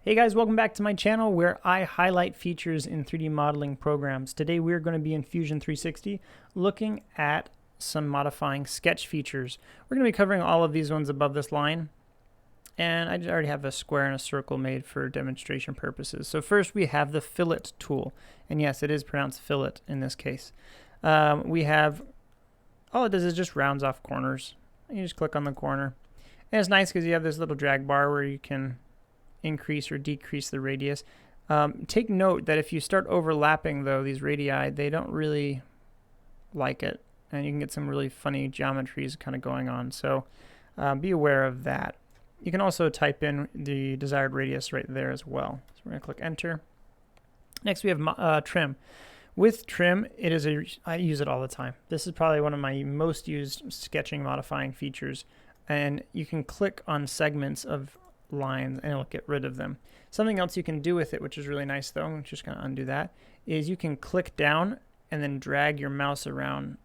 Hey guys, welcome back to my channel where I highlight features in 3D modeling programs. Today we're going to be in Fusion 360 looking at some modifying sketch features. We're going to be covering all of these ones above this line, and I already have a square and a circle made for demonstration purposes. So first we have the fillet tool, and yes, it is pronounced fillet in this case. We have, all it does is just rounds off corners. You just click on the corner, and it's nice because you have this little drag bar where you can increase or decrease the radius. Take note that if you start overlapping though these radii, they don't really like it, and you can get some really funny geometries kind of going on, so be aware of that. You can also type in the desired radius right there as well. So we're going to click enter. Next we have trim. With trim, I use it all the time. This is probably one of my most used sketching modifying features, and you can click on segments of lines and it'll get rid of them. Something else you can do with it, which is really nice though, I'm just going to undo that, is you can click down and then drag your mouse around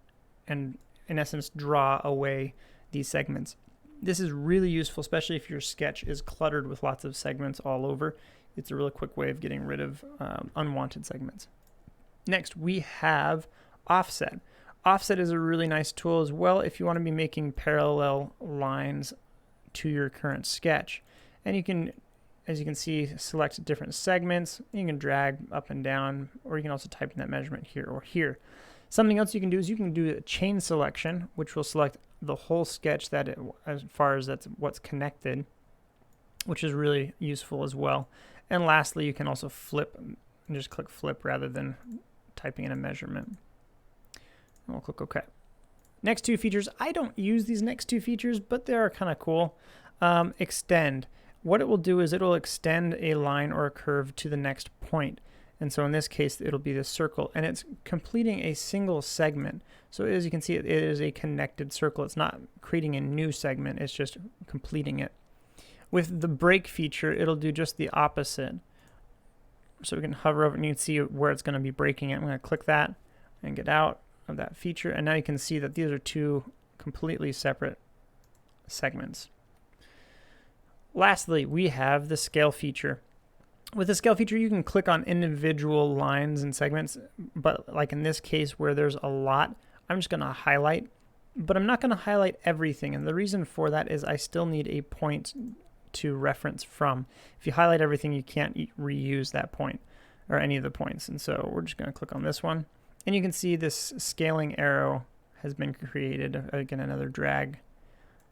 and in essence draw away these segments. This is really useful, especially if your sketch is cluttered with lots of segments all over. It's a really quick way of getting rid of unwanted segments. Next we have offset. Offset is a really nice tool as well if you want to be making parallel lines to your current sketch. And you can, as you can see, select different segments. You can drag up and down, or you can also type in that measurement here or here. Something else you can do is you can do a chain selection, which will select the whole sketch as far as that's what's connected, which is really useful as well. And lastly, you can also flip and just click flip rather than typing in a measurement. And we'll click OK. Next two features, I don't use these next two features, but they are kind of cool. Extend. What it will do is it will extend a line or a curve to the next point. And so in this case, it'll be the circle, and it's completing a single segment. So as you can see, it is a connected circle. It's not creating a new segment, it's just completing it. With the break feature, it'll do just the opposite. So we can hover over and you can see where it's going to be breaking it. I'm going to click that and get out of that feature. And now you can see that these are two completely separate segments. Lastly, we have the scale feature. With the scale feature, you can click on individual lines and segments, but like in this case where there's a lot, I'm just going to highlight, but I'm not going to highlight everything. And the reason for that is I still need a point to reference from. If you highlight everything, you can't reuse that point or any of the points. And so we're just going to click on this one. And you can see this scaling arrow has been created. Again, another drag.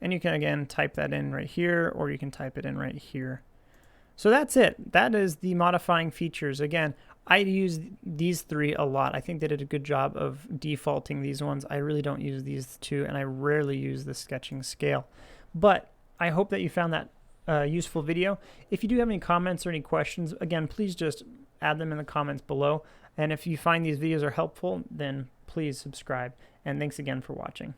And you can again type that in right here, or you can type it in right here. So that's it. That is the modifying features. Again, I use these three a lot. I think they did a good job of defaulting these ones. I really don't use these two, and I rarely use the sketching scale. But I hope that you found that useful video. If you do have any comments or any questions, again, please just add them in the comments below. And if you find these videos are helpful, then please subscribe. And thanks again for watching.